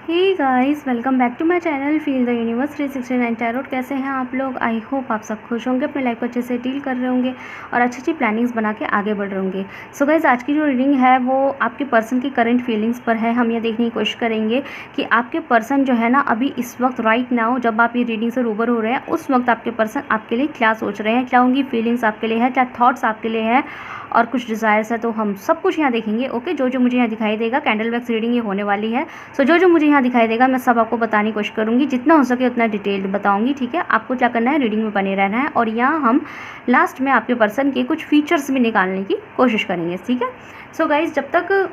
Hey guys, welcome back to my channel feel the universe 369 tarot. कैसे हैं आप लोग? आई होप आप सब खुश होंगे, अपने लाइफ को अच्छे से डील कर रहे होंगे और अच्छी अच्छी प्लानिंग्स बना के आगे बढ़ रहे होंगे। सो गाइस, आज की जो रीडिंग है वो आपके पर्सन की करंट फीलिंग्स पर है। हम ये देखने की कोशिश करेंगे कि आपके पर्सन जो है ना, अभी इस वक्त राइट नाउ जब आप ये रीडिंग से रूबरू हो रहे हैं, उस वक्त आपके पर्सन आपके लिए क्या सोच रहे हैं, क्या उनकी फीलिंग्स आपके लिए है, क्या थॉट्स आपके लिए है और कुछ डिज़ायर्स है। तो हम सब कुछ यहाँ देखेंगे। ओके, जो जो मुझे यहाँ दिखाई देगा, कैंडल वैक्स रीडिंग ये होने वाली है। सो जो जो मुझे यहाँ दिखाई देगा मैं सब आपको बताने की कोशिश करूँगी, जितना हो सके उतना डिटेल बताऊँगी। ठीक है, आपको क्या करना है, रीडिंग में बने रहना है और यहाँ हम लास्ट में आपके पर्सन के कुछ फीचर्स भी निकालने की कोशिश करेंगे। ठीक है, सो गाइज, जब तक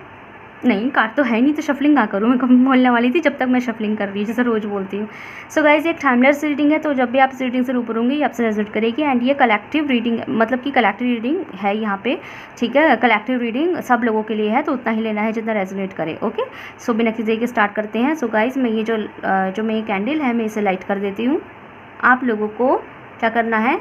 नहीं कार्ड तो है नहीं तो शफलिंग ना करूँ, मैं कभी बोलने वाली थी जब तक मैं शफलिंग कर रही हूँ, जैसे रोज़ बोलती हूँ। सो गाइज, एक टाइमलेस रीडिंग है, तो जब भी आप इस रीडिंग से रूबरू होंगे ये आपसे रेजोनेट करेगी। एंड ये कलेक्टिव रीडिंग, मतलब कि कलेक्टिव रीडिंग है यहाँ पे। ठीक है, कलेक्टिव रीडिंग सब लोगों के लिए है, तो उतना ही लेना है जितना रेजोनेट करे। ओके, सो बिना किसी के स्टार्ट करते हैं। सो गाइज, मैं ये जो मैं ये कैंडल है मैं इसे लाइट कर देती हूँ। आप लोगों को क्या करना है,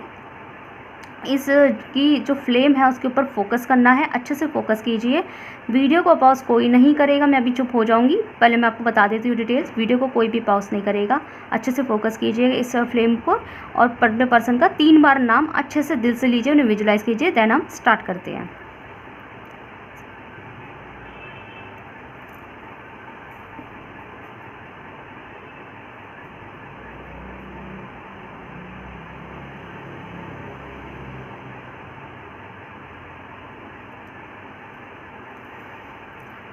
इस की जो फ्लेम है उसके ऊपर फोकस करना है। अच्छे से फोकस कीजिए। वीडियो को पॉज कोई नहीं करेगा, मैं अभी चुप हो जाऊंगी। पहले मैं आपको बता देती हूँ डिटेल्स, वीडियो को कोई भी पॉज नहीं करेगा। अच्छे से फोकस कीजिए इस फ्लेम को और अपने पर्सन का 3 बार नाम अच्छे से दिल से लीजिए, उन्हें विजुलाइज कीजिए। देन हम स्टार्ट करते हैं।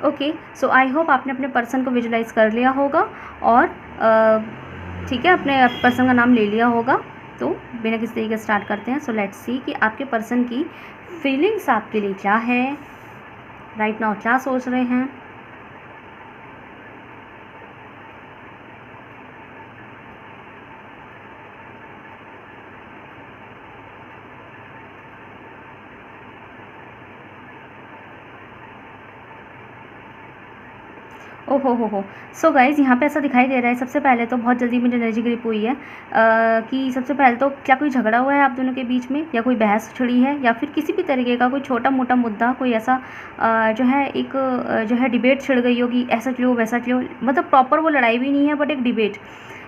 ओके, सो आई होप आपने अपने पर्सन को विजुलाइज कर लिया होगा और ठीक है, अपने पर्सन का नाम ले लिया होगा। तो बिना किसी तरीके स्टार्ट करते हैं। सो लेट्स सी कि आपके पर्सन की फीलिंग्स आपके लिए क्या है, राइट नाउ क्या सोच रहे हैं। ओहो हो। सो गाइज़, यहाँ पे ऐसा दिखाई दे रहा है, सबसे पहले तो बहुत जल्दी मुझे एनर्जी ग्रिप हुई है कि सबसे पहले तो क्या कोई झगड़ा हुआ है आप दोनों के बीच में, या कोई बहस छिड़ी है, या फिर किसी भी तरीके का कोई छोटा मोटा मुद्दा, कोई ऐसा जो है एक जो है डिबेट छिड़ गई होगी, ऐसा चलो वैसा चलो। मतलब प्रॉपर वो लड़ाई भी नहीं है बट एक डिबेट।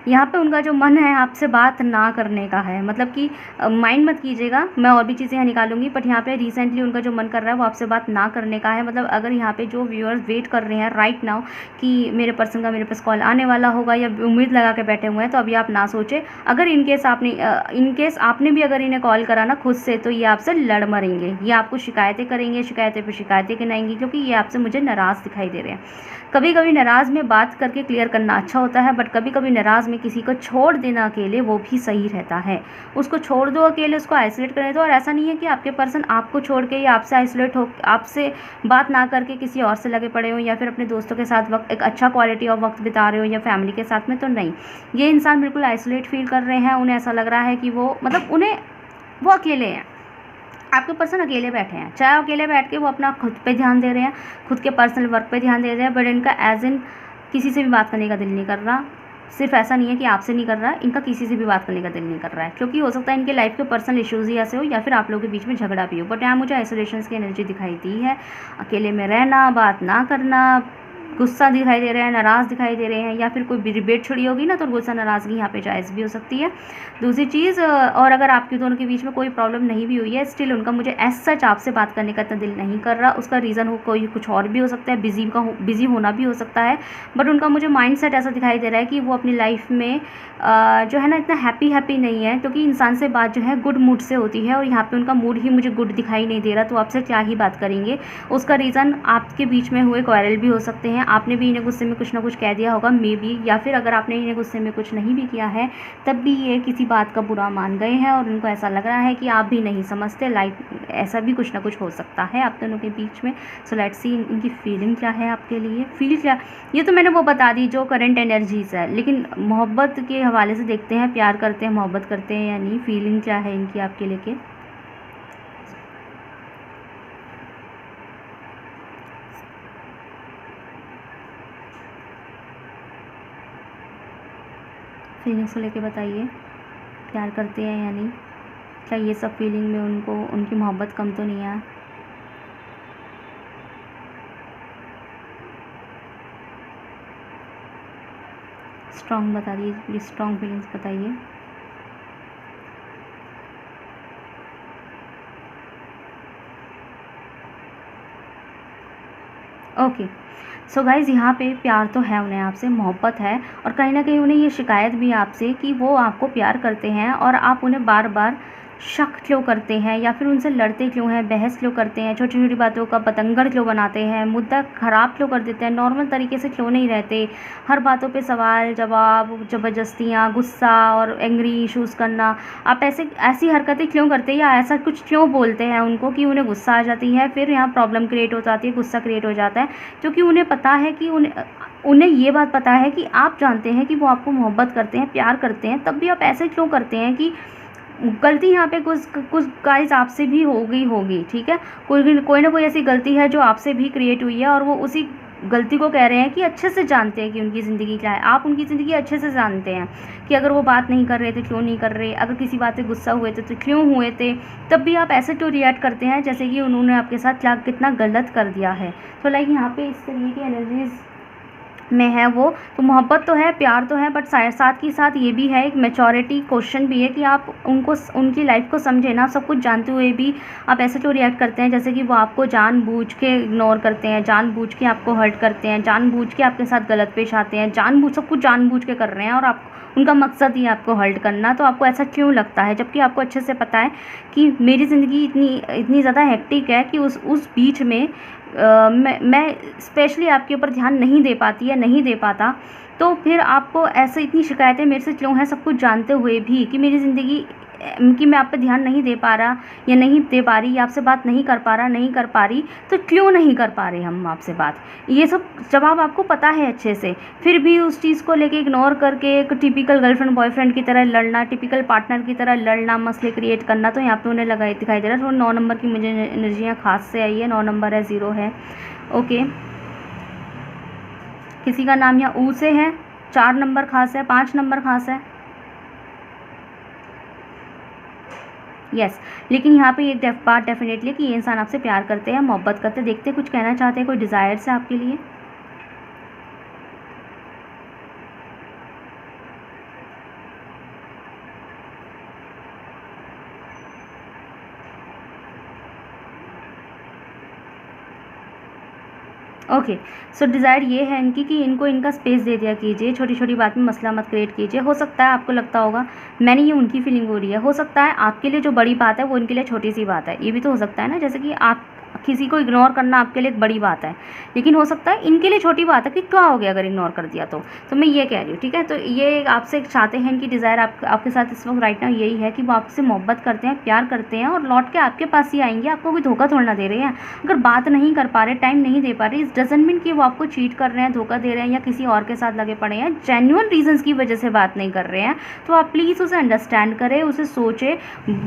यहाँ पे उनका जो मन है आपसे बात ना करने का है, मतलब कि माइंड मत कीजिएगा, मैं और भी चीज़ें यहाँ निकालूंगी। बट यहाँ पे रिसेंटली उनका जो मन कर रहा है वो आपसे बात ना करने का है। मतलब अगर यहाँ पे जो व्यूअर्स वेट कर रहे हैं राइट नाउ कि मेरे पर्सन का मेरे पास कॉल आने वाला होगा, या उम्मीद लगा के बैठे हुए हैं, तो अभी आप ना सोचें। अगर इनकेस आपने भी अगर इन्हें कॉल करा ना खुद से, तो ये आपसे लड़ मरेंगे, ये आपको शिकायतें करेंगे, शिकायतें पर शिकायतें गिनाएंगी, क्योंकि ये आपसे मुझे नाराज़ दिखाई दे रहे हैं। कभी कभी नाराज़ में बात करके क्लियर करना अच्छा होता है, बट कभी कभी नाराज़ में किसी को छोड़ देना अकेले वो भी सही रहता है। उसको छोड़ दो अकेले, उसको आइसोलेट करने दो। और ऐसा नहीं है कि आपके पर्सन आपको छोड़ के या आपसे आइसोलेट हो, आपसे बात ना करके किसी और से लगे पड़े हो, या फिर अपने दोस्तों के साथ वक्त एक अच्छा क्वालिटी ऑफ वक्त बिता रहे हो, या फैमिली के साथ में, तो नहीं। ये इंसान बिल्कुल आइसोलेट फील कर रहे हैं। उन्हें ऐसा लग रहा है कि वो मतलब उन्हें वो अकेले हैं। आपके पर्सन अकेले बैठे हैं, चाहे अकेले बैठ के वो अपना खुद पे ध्यान दे रहे हैं, खुद के पर्सनल वर्क पे ध्यान दे रहे हैं, बट इनका एज इन किसी से भी बात करने का दिल नहीं कर रहा। सिर्फ ऐसा नहीं है कि आपसे नहीं कर रहा है, इनका किसी से भी बात करने का दिल नहीं कर रहा है, क्योंकि हो सकता है इनके लाइफ के पर्सनल इश्यूज़ ही ऐसे हो, या फिर आप लोगों के बीच में झगड़ा भी हो। बट यहाँ मुझे आइसोलेशन की एनर्जी दिखाई दी है, अकेले में रहना, बात ना करना, गुस्सा दिखाई दे रहे हैं, नाराज़ दिखाई दे रहे हैं, या फिर कोई डिबेट छुड़ी होगी ना, तो गुस्सा नाराज़गी यहाँ पे जायज़ भी हो सकती है। दूसरी चीज़, और अगर आपके दोनों के बीच में कोई प्रॉब्लम नहीं भी हुई है, स्टिल उनका मुझे एज सच आपसे बात करने का इतना दिल नहीं कर रहा। उसका रीज़न हो कोई कुछ और भी हो सकता है, बिजी होना भी हो सकता है। बट उनका मुझे माइंड सेट ऐसा दिखाई दे रहा है कि वो अपनी लाइफ में जो है ना इतना हैप्पी नहीं है, क्योंकि इंसान से बात जो है गुड मूड से होती है, और यहाँ पे उनका मूड ही मुझे गुड दिखाई नहीं दे रहा। तो आपसे क्या ही बात करेंगे। उसका रीज़न आपके बीच में हुए क्वारल भी हो सकते हैं, आपने भी इन्हें गुस्से में कुछ ना कुछ कह दिया होगा मे बी, या फिर अगर आपने इन्हें गुस्से में कुछ नहीं भी किया है तब भी ये किसी बात का बुरा मान गए हैं, और उनको ऐसा लग रहा है कि आप भी नहीं समझते। लाइक ऐसा भी कुछ ना कुछ हो सकता है आप दोनों के बीच में। सो लेट्स सी इनकी फीलिंग क्या है आपके लिए, फील क्या। ये तो मैंने वो बता दी जो करंट एनर्जीज है, लेकिन मोहब्बत के हवाले से देखते हैं, प्यार करते हैं, मोहब्बत करते हैं या नहीं, फीलिंग क्या है इनकी आपके लेके। फीलिंग्स को लेके बताइए, प्यार करते हैं या नहीं, क्या ये सब फीलिंग में उनको उनकी मोहब्बत कम तो नहीं है। स्ट्रॉन्ग बता दीजिए प्लीज़, स्ट्रॉन्ग फीलिंग्स बताइए। ओके, सो गाइज़ यहाँ पे प्यार तो है उन्हें आपसे, मोहब्बत है, और कहीं न कहीं उन्हें ये शिकायत भी है आपसे कि वो आपको प्यार करते हैं और आप उन्हें बार-बार शक क्यों करते हैं, या फिर उनसे लड़ते क्यों हैं, बहस क्यों करते हैं, छोटी-छोटी बातों का बतंगड़ क्यों बनाते हैं, मुद्दा ख़राब क्यों कर देते हैं, नॉर्मल तरीके से क्यों नहीं रहते, हर बातों पे सवाल जवाब, ज़बरदस्तियाँ, गुस्सा और एंग्री इश्यूज़ करना, आप ऐसी हरकतें क्यों करते हैं या ऐसा कुछ क्यों बोलते हैं उनको कि उन्हें गुस्सा आ जाती है, फिर यहाँ प्रॉब्लम क्रिएट हो जाती है, गुस्सा क्रिएट हो जाता है, क्योंकि उन्हें पता है कि उन्हें ये बात पता है कि आप जानते हैं कि वो आपको मोहब्बत करते हैं, प्यार करते हैं, तब भी आप ऐसे क्यों करते हैं कि गलती यहाँ पे कुछ गाइस आपसे भी होगी, ठीक है, कोई ना कोई ऐसी गलती है जो आपसे भी क्रिएट हुई है, और वो उसी गलती को कह रहे हैं कि अच्छे से जानते हैं कि उनकी ज़िंदगी क्या है, आप उनकी ज़िंदगी अच्छे से जानते हैं कि अगर वो बात नहीं कर रहे थे क्यों नहीं कर रहे, अगर किसी बात पे गुस्सा हुए थे तो क्यों हुए थे, तब भी आप ऐसे क्यों रिएक्ट करते हैं जैसे कि उन्होंने आपके साथ क्या कितना गलत कर दिया है। तो लाइक यहाँ पे इस तरीके की एनर्जीज़ में है वो, तो मोहब्बत तो है, प्यार तो है, बट साथ ही साथ ये भी है, एक मैच्योरिटी क्वेश्चन भी है कि आप उनकी लाइफ को समझे ना, सब कुछ जानते हुए भी आप ऐसे क्यों रिएक्ट करते हैं जैसे कि वो आपको जानबूझ के इग्नोर करते हैं, जानबूझ के आपको हर्ट करते हैं, जानबूझ के आपके साथ गलत पेश आते हैं, सब कुछ जानबूझ के कर रहे हैं, और आप उनका मकसद ही आपको हर्ट करना। तो आपको ऐसा क्यों लगता है, जबकि आपको अच्छे से पता है कि मेरी ज़िंदगी इतनी ज़्यादा हेक्टिक है कि उस बीच में मैं स्पेशली आपके ऊपर ध्यान नहीं दे पाती या नहीं दे पाता, तो फिर आपको ऐसे इतनी शिकायतें मेरे से क्यों हैं, सब कुछ जानते हुए भी कि मेरी ज़िंदगी कि मैं आप पे ध्यान नहीं दे पा रहा या नहीं दे पा रही, या आपसे बात नहीं कर पा रहा, नहीं कर पा रही, तो क्यों नहीं कर पा रहे हम आपसे बात, ये सब जवाब आपको पता है अच्छे से, फिर भी उस चीज़ को लेके इग्नोर करके एक टिपिकल गर्लफ्रेंड बॉयफ्रेंड की तरह लड़ना, टिपिकल पार्टनर की तरह लड़ना, मसले क्रिएट करना। तो यहाँ पे उन्हें दिखाई दे रहा है थोड़ा 9 नंबर की मुझे एनर्जियाँ खास से आई है, 9 नंबर है, 0 है। ओके, किसी का नाम यहाँ ऊ से है, 4 नंबर खास है, 5 नंबर खास है, यस। लेकिन यहाँ पे एक बात डेफिनेटली कि ये इंसान आपसे प्यार करते हैं, मोहब्बत करते हैं, देखते कुछ कहना चाहते हैं, कोई डिज़ायर्स है आपके लिए। ओके, सो डिज़ायर ये है इनकी कि इनको इनका स्पेस दे दिया कीजिए, छोटी छोटी बात में मसला मत क्रिएट कीजिए। हो सकता है आपको लगता होगा मैंने ये उनकी फीलिंग हो रही है, हो सकता है आपके लिए जो बड़ी बात है वो इनके लिए छोटी सी बात है, ये भी तो हो सकता है ना, जैसे कि आप किसी को इग्नोर करना आपके लिए एक बड़ी बात है, लेकिन हो सकता है इनके लिए छोटी बात है कि क्या हो गया अगर इग्नोर कर दिया तो मैं ये कह रही हूँ, ठीक है। तो ये आपसे चाहते हैं, इनकी डिज़ायर आपके साथ इस वक्त राइट नाउ यही है कि वो आपसे मोहब्बत करते हैं, प्यार करते हैं, और लौट के आपके पास ही आएंगे, आपको कोई धोखा थोड़ा ना दे रहे हैं। अगर बात नहीं कर पा रहे, टाइम नहीं दे पा रहे, इस डजंट मीन कि वो आपको चीट कर रहे हैं, धोखा दे रहे हैं, या किसी और के साथ लगे पड़े हैं, जेन्युइन रीजंस की वजह से बात नहीं कर रहे हैं, तो आप प्लीज़ उसे अंडरस्टैंड करें, उसे सोचें,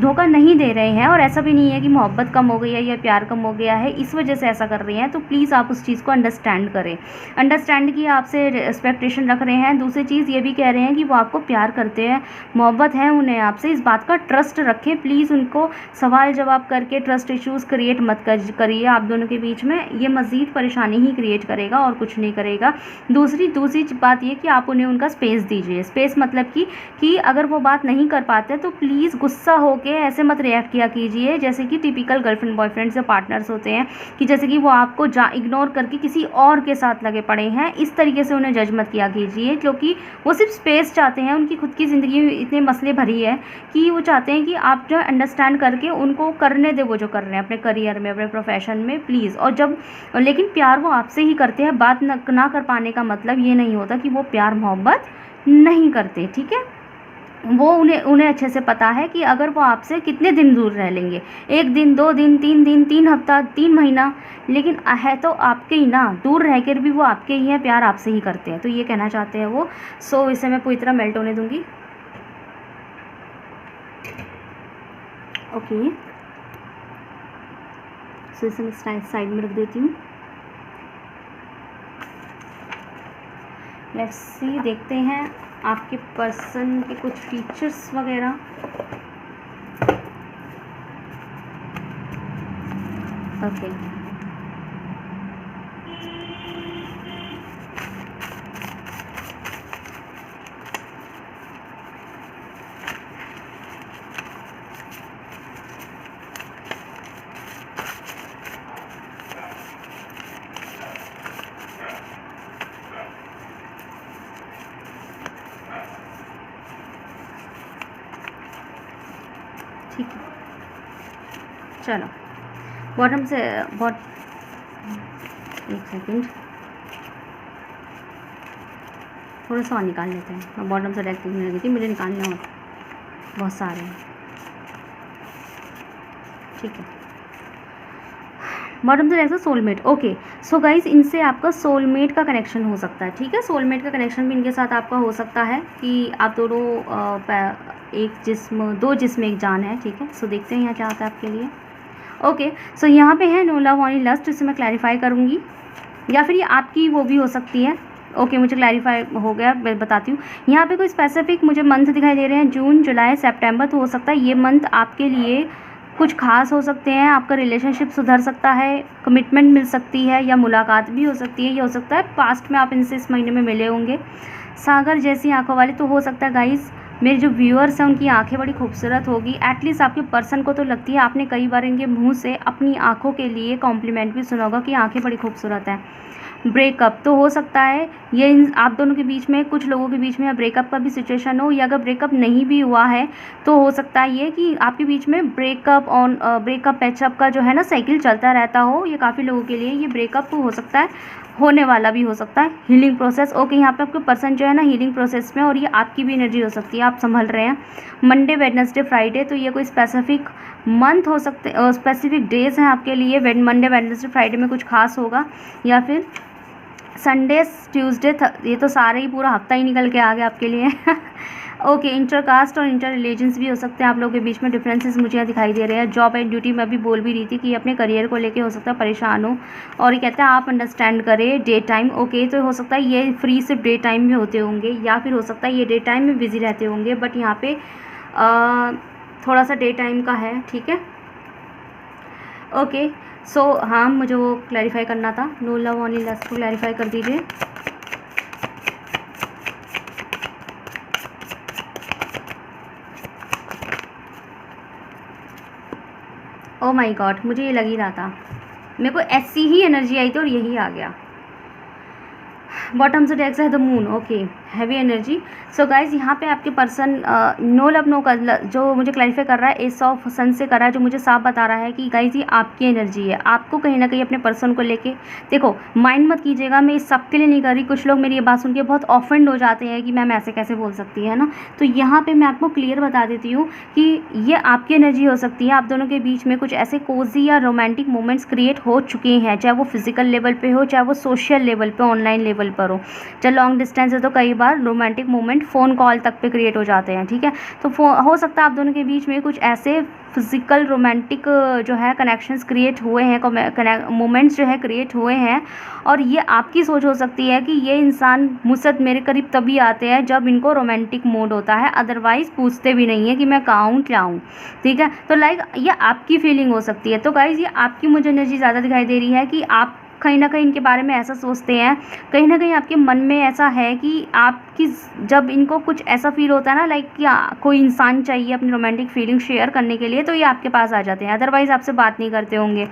धोखा नहीं दे रहे हैं, और ऐसा भी नहीं है कि मोहब्बत कम हो गई है या प्यार कम हो गया है इस वजह से ऐसा कर रही हैं। तो प्लीज़ आप उस चीज़ को अंडरस्टैंड करें, अंडरस्टैंड की आपसे एक्सपेक्टेशन रख रहे हैं। दूसरी चीज़ ये भी कह रहे हैं कि वो आपको प्यार करते हैं, मोहब्बत है उन्हें आपसे, इस बात का ट्रस्ट रखें प्लीज़। उनको सवाल जवाब करके ट्रस्ट इश्यूज़ क्रिएट मत करिए आप दोनों के बीच में, ये मज़ीद परेशानी ही क्रिएट करेगा और कुछ नहीं करेगा। दूसरी बात ये कि आप उन्हें उनका स्पेस दीजिए। स्पेस मतलब कि अगर वो बात नहीं कर पाते तो प्लीज़ गुस्सा होके ऐसे मत रिएक्ट किया कीजिए जैसे कि टिपिकल गर्लफ्रेंड बॉयफ्रेंड से पार्टनर्स होते हैं, कि जैसे कि वो आपको इग्नोर करके किसी और के साथ लगे पड़े हैं, इस तरीके से उन्हें जज मत किया कीजिए, क्योंकि वो सिर्फ स्पेस चाहते हैं। उनकी खुद की ज़िंदगी में इतने मसले भरी है कि वो चाहते हैं कि आप जो अंडरस्टैंड करके उनको करने दे वो जो कर रहे हैं अपने करियर में, अपने प्रोफेशन में, प्लीज़। और लेकिन प्यार वो आपसे ही करते हैं, बात ना कर पाने का मतलब ये नहीं होता कि वो प्यार मोहब्बत नहीं करते, ठीक है। वो उन्हें अच्छे से पता है कि अगर वो आपसे कितने दिन दूर रह लेंगे, 1 दिन, 2 दिन, 3 दिन, 3 हफ्ता, 3 महीना, लेकिन है तो आपके ही ना, दूर रह कर भी वो आपके ही हैं, प्यार आपसे ही करते हैं, तो ये कहना चाहते हैं वो। सो इसे मैं पूरी तरह मेल्ट होने दूंगी। ओके, सो इसे मैं साइड में रख देती हूँ। लेट्स सी, देखते हैं आपके पर्सन के कुछ फीचर्स वगैरह। ओके, ठीक है, चलो बॉटम से एक सेकंड, थोड़ा सा और निकाल लेते हैं। मैं बॉटम से डायरेक्ट देखने लगी थी, मुझे निकालने और बहुत सारे हैं। ठीक है, बॉटम से direct soulmate. Okay, so guys इनसे आपका सोलमेट का कनेक्शन हो सकता है। ठीक है, सोलमेट का कनेक्शन भी इनके साथ आपका हो सकता है कि आप दोनों एक जिस्म, दो जिस्म एक जान है। ठीक है, सो देखते हैं यहाँ क्या होता है आपके लिए। ओके, सो यहाँ पे है नो लव ओनली लस्ट, इसे मैं क्लैरिफाई करूँगी, या फिर ये आपकी वो भी हो सकती है। ओके, मुझे क्लैरिफाई हो गया, मैं बताती हूँ। यहाँ पे कोई स्पेसिफिक मुझे मंथ दिखाई दे रहे हैं, जून, जुलाई, सितंबर, तो हो सकता है ये मंथ आपके लिए कुछ खास हो सकते हैं। आपका रिलेशनशिप सुधर सकता है, कमिटमेंट मिल सकती है, या मुलाकात भी हो सकती है। ये हो सकता है पास्ट में आप इनसे इस महीने में मिले होंगे। सागर जैसी आंखों वाले, तो हो सकता है गाइस मेरे जो व्यूअर्स हैं उनकी आंखें बड़ी खूबसूरत होगी। एटलीस्ट आपके पर्सन को तो लगती है, आपने कई बार इनके मुंह से अपनी आंखों के लिए कॉम्प्लीमेंट भी सुना होगा कि आंखें बड़ी खूबसूरत हैं। ब्रेकअप तो हो सकता है ये आप दोनों के बीच में, कुछ लोगों के बीच में ब्रेकअप का भी सिचुएशन हो, या अगर ब्रेकअप नहीं भी हुआ है तो हो सकता है ये कि आपके बीच में ब्रेकअप पैचअप का जो है ना साइकिल चलता रहता हो। ये काफ़ी लोगों के लिए ये ब्रेकअप हो सकता है, होने वाला भी हो सकता है। हीलिंग प्रोसेस, ओके, यहाँ पे आपके पर्सन जो है ना हीलिंग प्रोसेस में, और ये आपकी भी एनर्जी हो सकती है, आप संभल रहे हैं। मंडे, वेडनेसडे, फ्राइडे, तो ये कोई स्पेसिफिक मंथ हो सकते, स्पेसिफिक डेज हैं आपके लिए। मंडे, वेडनेसडे, फ्राइडे में कुछ खास होगा, या फिर संडे, ट्यूसडे, ये तो सारे ही पूरा हफ्ता ही निकल के आ गया आपके लिए। ओके, इंटरकास्ट और इंटर रिलीजन्स भी हो सकते हैं आप लोगों के बीच में। डिफरेंसेस मुझे यहाँ दिखाई दे रहे हैं। जॉब एंड ड्यूटी में भी बोल भी रही थी कि अपने करियर को लेके हो सकता है परेशान हो, और ये कहते हैं आप अंडरस्टैंड करें डे टाइम। ओके, तो हो सकता है ये फ्री सिर्फ डे टाइम में होते होंगे, या फिर हो सकता है ये डे टाइम में बिजी रहते होंगे, बट यहाँ पे थोड़ा सा डे टाइम का है। ठीक है, ओके, सो हाँ, मुझे वो क्लैरिफाई करना था। नो लव ओनली लस्ट को क्लैरिफाई कर दीजिए। ओ माय गॉड, मुझे ये लग ही रहा था, मेरे को ऐसी ही एनर्जी आई थी और यही आ गया। बॉटम से डेक्स है the moon. Okay, heavy energy. So guys यहाँ पे आपके पर्सन नो लव नो का जो मुझे क्लैरिफाई कर रहा है, एस ऑफ सन से कर रहा है, जो मुझे साफ बता रहा है कि गाइज ये आपकी एनर्जी है। आपको कहीं ना कहीं अपने पर्सन को लेके, देखो माइंड मत कीजिएगा, मैं इस सब के लिए नहीं कर रही। कुछ लोग मेरी ये बात सुन के बहुत ऑफेंड हो जाते हैं कि मैम ऐसे कैसे बोल सकती है ना, तो यहाँ पर मैं आपको क्लियर बता देती हूँ कि ये आपकी एनर्जी हो सकती है। आप दोनों के बीच में कुछ ऐसे कोजी या रोमांटिक मोमेंट्स क्रिएट हो चुके हैं, चाहे वो फिजिकल लेवल पे हो, चाहे वो सोशल लेवल पे, ऑनलाइन लेवल पर हो। जब लॉन्ग डिस्टेंस है तो कई बार रोमांटिक मोमेंट फ़ोन कॉल तक पे क्रिएट हो जाते हैं। ठीक है, तो हो सकता है आप दोनों के बीच में कुछ ऐसे फिजिकल रोमांटिक जो है कनेक्शंस क्रिएट हुए हैं, मोमेंट्स जो है क्रिएट हुए हैं, और ये आपकी सोच हो सकती है कि ये इंसान मुझसे मेरे करीब तभी आते हैं जब इनको रोमांटिक मूड होता है, अदरवाइज़ पूछते भी नहीं है कि मैं कहाँ हूँ क्या हूँ। ठीक है, तो लाइक ये आपकी फीलिंग हो सकती है। तो गाइज़ ये आपकी मुझे एनर्जी ज़्यादा दिखाई दे रही है कि आप कहीं ना कहीं इनके बारे में ऐसा सोचते हैं, कहीं ना कहीं आपके मन में ऐसा है कि आपकी जब इनको कुछ ऐसा फील होता है ना, लाइक कि कोई इंसान चाहिए अपनी रोमांटिक फीलिंग शेयर करने के लिए, तो ये आपके पास आ जाते हैं, अदरवाइज़ आपसे बात नहीं करते होंगे।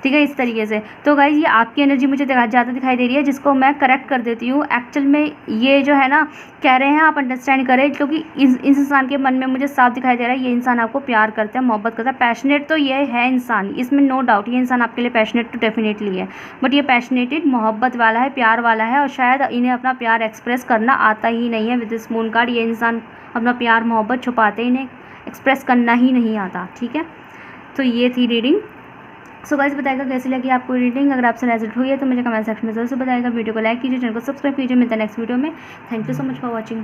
ठीक है, इस तरीके से। तो गाइज़ ये आपकी एनर्जी मुझे ज़्यादा दिखाई दे रही है, जिसको मैं करेक्ट कर देती हूँ। एक्चुअल में ये जो है ना कह रहे हैं आप अंडरस्टैंड करें, क्योंकि इस इंसान के मन में मुझे साफ दिखाई दे रहा है ये इंसान आपको प्यार करता है, मोहब्बत करता है, पैशनेट तो ये है इंसान, इसमें नो डाउट ये इंसान आपके लिए पैशनेट तो डेफिनेटली है, बट ये पैशनेटेड मोहब्बत वाला है, प्यार वाला है, और शायद इन्हें अपना प्यार एक्सप्रेस करना आता ही नहीं है। विद दिस मून कार्ड ये इंसान अपना प्यार मोहब्बत छुपाते, इन्हें एक्सप्रेस करना ही नहीं आता। ठीक है, तो ये थी रीडिंग। सो गाइस बताएगा कैसी लगी आपको रीडिंग। अगर आपसे रेजल्ट हुई है तो मुझे कमेंट सेक्शन में जरूर से बताएगा। वीडियो को लाइक कीजिए, चैनल को सब्सक्राइब कीजिए। मिलता है नेक्स्ट वीडियो में। Thank you so much for watching.